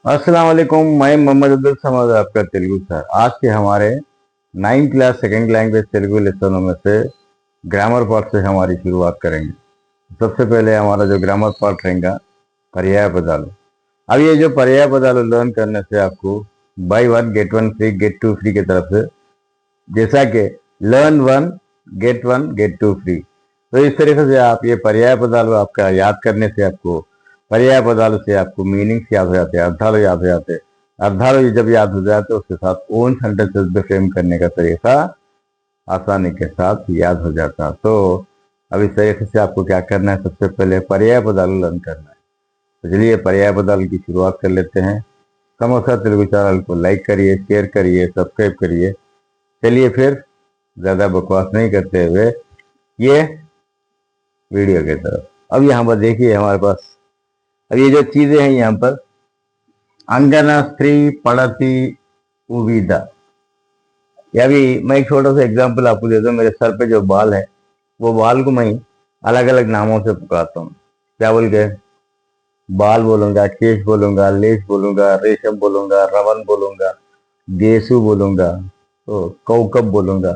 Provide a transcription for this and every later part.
अस्सलाम वालेकुम। मैं मोहम्मद अब्दुल समद, आपका तेलुगु सर। आज के हमारे 9th class second language Telugu लेसनों में से ग्रामर पार्ट से हमारी शुरुआत करेंगे। सबसे पहले हमारा जो ग्रामर पार्ट रहेगा पर्याय पदाలు। अब ये जो पर्याय पदाలు लर्न करने से आपको buy one get one free, get two free की तरफ से, जैसा कि learn one get two free, तो इस तरीके से आप ये पर्याय पदाలు आपका याद करने से आपको पर्याय पदाలు से आपको मीनिंग्स याद हो जाते हैं, अर्थाలు याद हो जाते हैं। अर्थाలు जब याद हो जाते हैं उसके साथ ओन सेंटेंसेस भी फ्रेम करने का तरीका आसानी के साथ याद हो जाता है। तो अब इस तरीके से आपको क्या करना है, सबसे पहले पर्याय पदाలు लर्न करना है। तो चलिए पर्याय पदाలు की शुरुआत कर लेते हैं। समोसा तेलुगु चैनल को लाइक करिए, शेयर करिए, सब्सक्राइब करिए। चलिए फिर ज्यादा बकवास नहीं करते हुए ये वीडियो की तरफ। अब यहाँ पर देखिए हमारे पास अब ये जो चीजें हैं यहाँ पर, अंगना स्त्री पड़ती उविदा। या भी मैं एक छोटा सा एग्जांपल आपको देता हूँ। मेरे सर पे जो बाल है वो बाल को मैं अलग अलग नामों से पुकारता हूँ। क्या बोल के? बाल बोलूंगा, केश बोलूंगा, लेश बोलूंगा, रेशम बोलूंगा, रवन बोलूंगा, गेसु बोलूंगा, तो कौकब बोलूंगा।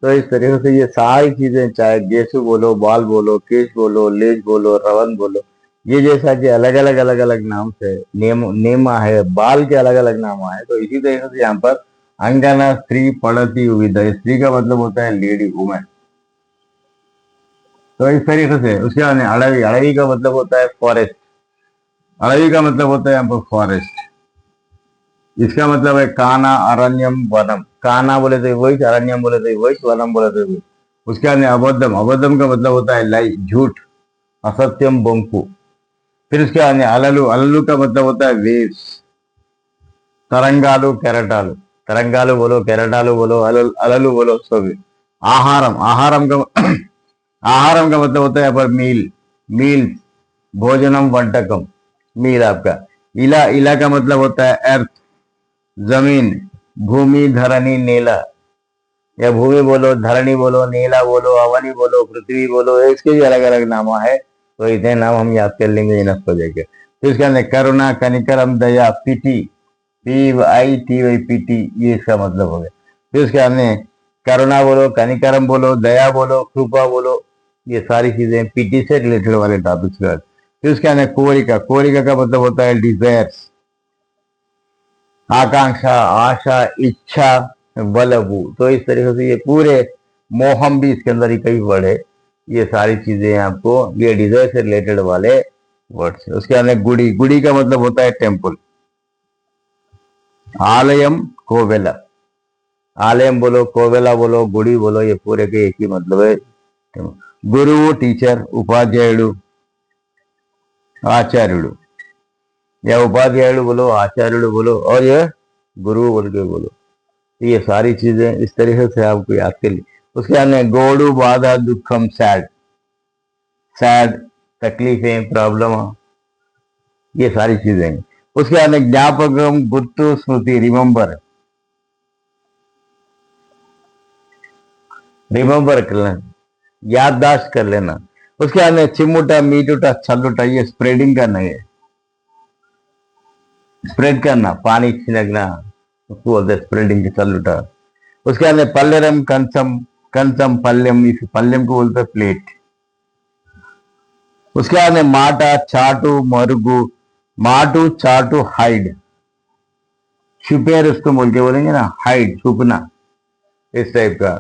तो इस तरीके से ये सारी चीजें, चाहे गेसु बोलो, बाल बोलो, केश बोलो, लेज बोलो, रवन बोलो, ये जैसा कि अलग अलग नाम से नेमा है, बाल के अलग अलग नाम है। तो इसी तरीके से यहाँ पर अंगना स्त्री पड़ती उविदा, स्त्री का मतलब होता है लेडी, वुमेन। तो इस तरीके से उसके बाद अड़वी, अड़वी का मतलब होता है फॉरेस्ट। अड़वी का मतलब होता है यहाँ पर फॉरेस्ट। इसका मतलब है काना, अरण्यम, वनम। काना बोले तो वही, अरण्यम बोले तो वही, वनम बोले तो वही। उसके बाद अबद्धम, अबद्धम का मतलब होता है लाई, झूठ, असत्यम, बोंकू। फिर उसके बाद अललू, अललू का मतलब होता है वेव्स। तरंगालू, केरटालू, तरंगालू बोलो, केरटालू बोलो, अललू बोलो, सब। आहारम, आहारम का आहारम का मतलब होता है पर मील, मील, भोजनम, वंटकम, मील आपका। इला, इला का मतलब होता है अर्थ, जमीन, भूमि, धरणी, नेला। या भूमि बोलो, धरणी बोलो, नीला बोलो, अवनी बोलो, पृथ्वी बोलो, इसके भी अलग अलग नाम है। तो इतने नाम हम याद कर लेंगे इनफ हो जाएंगे। तो इसके अंदर करुणा, कनिकरम, दया, पीटी, PITY, पीटी, ये इसका मतलब हो गया। फिर उसके अंदर करुणा बोलो, कनिकरम बोलो, दया बोलो, कृपा बोलो, ये सारी चीजें पीटी से रिलेटेड वाले टॉपिक्स। फिर उसके अंदर कोरिका, कोरिका का मतलब होता है डिजायर्स, आकांक्षा, आशा, इच्छा, बलबू। तो इस तरीके से ये पूरे, मोहम भी इसके अंदर ही कई वर्ड है। ये सारी चीजें आपको ये डिजायर से रिलेटेड वाले वर्ड्स है। उसके अंदर गुड़ी, गुड़ी का मतलब होता है टेम्पल। आलयम, कोवेला, आलयम बोलो, कोवेला बोलो, गुड़ी बोलो, ये पूरे के एक ही मतलब है। गुरु, टीचर, उपाध्यायुడు, आचार्युడు, या उपाध्यायुడు बोलो, आचार्युడు बोलो, और ये गुरु बोल के बोलो। ये सारी चीजें इस तरीके से आपको याद कर ली। उसके अंदर गोडू, बाधा, दुखम, सैड, सैड, तकलीफें, प्रॉब्लम, ये सारी चीजें हैं। उसके अंदर ज्ञापकम, गुर्तु, स्मृति, रिमेम्बर, रिमेम्बर कर लेना, याददाश्त कर लेना। उसके अंदर चिमुटा, मीटूटा, छलूटा, ये स्प्रेडिंग करना है, स्प्रेड करना, पानी छिड़कना, उसको बोलते हैं स्प्रेडिंग की, छलूटा। उसके अंदर पल्लेरम, कंचम, कंचम, पल्लम, इस पल्लम को बोलते हैं प्लेट। उसके बाद में माटा, चाटू, मरुगु, माटू, चाटू, हाइड, छुपेर उसको बोल के बोलेंगे ना, हाइड, छुपना, इस टाइप का।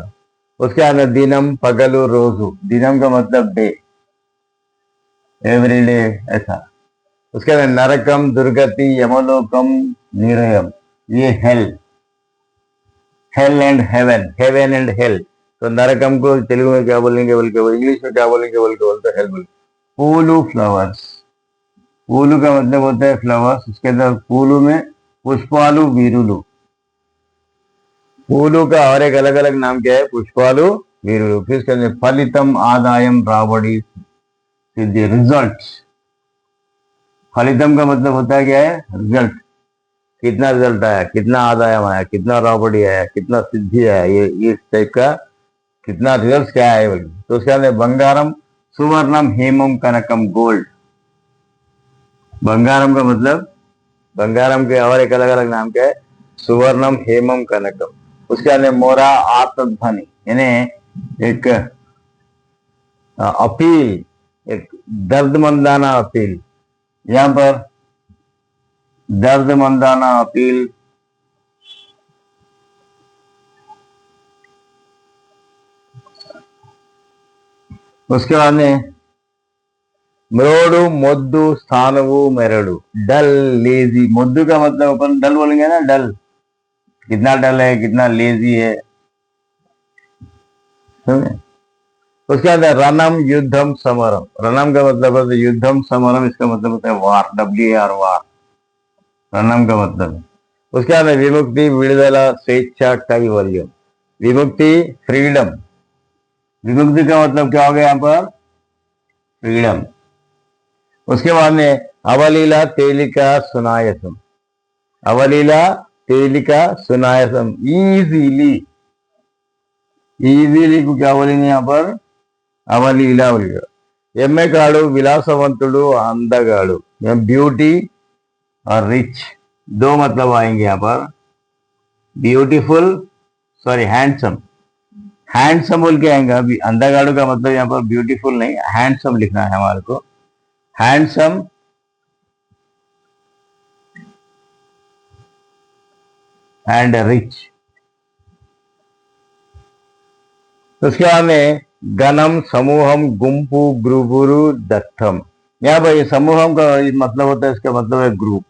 उसके अंदर दिनम, पगलू, रोजू, दिनम का मतलब डे, एवरीडे, ऐसा। उसके अंदर नरकम, दुर्गति, यमलोकम, निरयम, ये hello, hello and heaven, heaven and hell. तो नरकम को तेलुगु में क्या बोलेंगे बोल के, इंग्लिश में क्या बोलेंगे बोल के बोलते हैं हेल बोल। पूलू, फ्लावर्स, पूलू का मतलब होता है फ्लावर्स। उसके अंदर पूलू में पुष्पालु, वीरुलु, पूलू का और एक अलग अलग नाम क्या है, पुष्पालु, वीरुलु। फिर उसके अंदर फलितम, आदायम, रावड़ी, सिद्धि, रिजल्ट। फलितम का मतलब होता है क्या है, रिजल्ट, कितना रिजल्ट आया, कितना आदायम आया, कितना रावड़ी आया, कितना सिद्धि आया, ये इस टाइप का कितना रिजल्ट क्या है बोल। तो उसके अंदर बंगारम, सुवर्णम, हेमम, कनकम, गोल्ड। बंगारम का मतलब बंगारम के और एक अलग अलग नाम क्या है, सुवर्णम हेमम कनकम। उसके बाद मोरा आत्मध्वनि, यानी एक अपील, एक दर्दमंदाना अपील। यहां पर दर्दमंदाना अपील। उसके बाद में मरोड़ू मोद्दू स्थानवु मेरड़ू, डल लेजी। मोद्दू का मतलब अपन डल बोलेंगे ना, डल, कितना डल है, कितना लेजी है। उसके बाद रणम युद्धम समरम। रणम का मतलब है युद्धम, समरम इसका मतलब होता है वार, WAR, वार, रणम का मतलब। उसके बाद विमुक्ति, विड़दला, स्वेच्छा, कैवल्यम। विमुक्ति फ्रीडम, विमुक्ति का मतलब क्या हो गया यहाँ पर, फ्रीडम। उसके बाद में अवलीला तेलिका सुनायसम। अवलीला तेलिका सुनायसम, इजीली, इजीली को क्या बोलेंगे यहाँ पर, అవలీలా बोलेगा। ఎమ్మె కాడు विलासवंतुडु अंधगाड़ू, ब्यूटी और रिच, दो मतलब आएंगे यहाँ पर। ब्यूटीफुल, सॉरी हैंडसम, हैंडसम बोल के आएंगे। अभी अंधगाड़ू का मतलब यहाँ पर ब्यूटीफुल नहीं, हैंडसम लिखना है हमारे को, हैंडसम एंड रिच। उसके बाद में गणम, समूहम, गुंपू, ग्रुपुरु, दत्तम। यहाँ पर समूहम का मतलब होता है, इसका मतलब है group,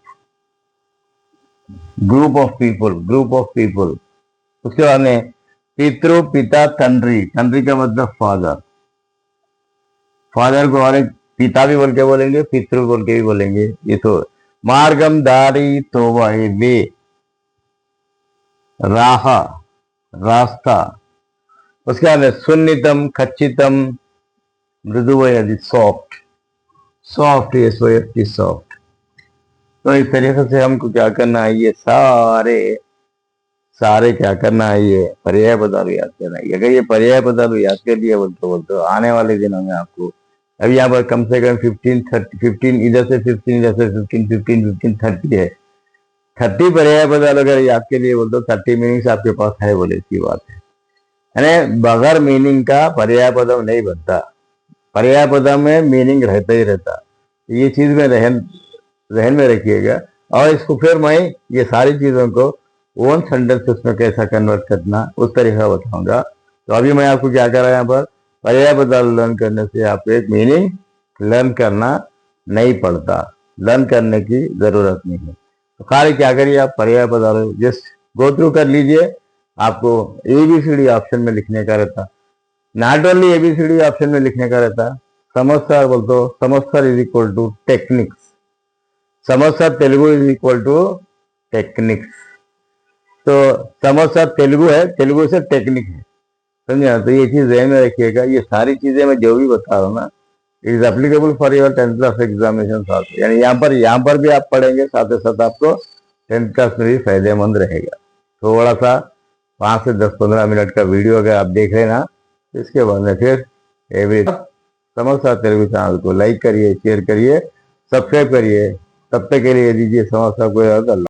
group of people, group of people. उसके बाद में पितृ, पिता, तंड्री। तंड्री का मतलब फादर, फादर को और एक पिता भी बोल के बोलेंगे, पितृ बोल के भी बोलेंगे। ये तो मार्गम, दारी, तोबा, ये वे, राह, रास्ता। उसके बाद सुन्नितम, खच्चितम, मृदुवयदि, सॉफ्ट, सॉफ्ट, ये सोएफ्टी, सॉफ्ट। तो इस तरीके से हमको क्या करना है, ये सारे सारे क्या करना है, ये पर्याय पदार्थ याद करना है। अगर ये पर्याय पदार्थ याद कर लिया बोलते आने वाले दिनों में आपको, अभी यहाँ पर कम से कम 15, 30, 15 इधर से 15, इधर से 15, 15, 15, 30 है। 30 पर्याय पदार्थ अगर याद के लिए बोलते 30 मीनिंग्स आपके पास है, बोले इसकी बात है। यानी बगैर मीनिंग का पर्याय पदम नहीं बनता, पर्याय पदम में मीनिंग रहता ही रहता। ये चीज में रहन में रखिएगा। और इसको फिर मैं ये सारी चीजों को वन सेंटेंसेस में कैसा कन्वर्ट करना उस तरीका बताऊंगा। तो अभी मैं आपको क्या कर रहा है, यहाँ पर पर्याय पदार्थ लर्न करने से आपको एक मीनिंग लर्न करना नहीं पड़ता, लर्न करने की जरूरत नहीं है। तो खाली क्या करिए, आप पर्याय पदार्थ जस्ट गो थ्रू कर लीजिए। आपको ABCD ऑप्शन में लिखने का रहता, नॉट ओनली ABCD ऑप्शन में लिखने का रहता। समस्या बोल तो समस्या इज इक्वल टू टेक्निक्स, समस्या Telugu is equal to techniques. तो समस्या तेलुगु है, तेलुगु से टेक्निक है, समझा। तो ये चीज ध्यान में रखिएगा। ये सारी चीजें मैं जो भी बता रहा हूँ ना, it is applicable for your 10th class examination साथ। यानी यहाँ पर भी आप पढ़ेंगे, साथ ही साथ आपको 10th क्लास में भी फायदेमंद रहेगा। थोड़ा सा 5 से 10-15 मिनट का वीडियो अगर आप देख रहे ना, इसके बाद में फिर एवरी समस्या तेलुगु चैनल को लाइक करिए, शेयर करिए, सब्सक्राइब करिए। तब तक के लिए दीजिए समस्या को।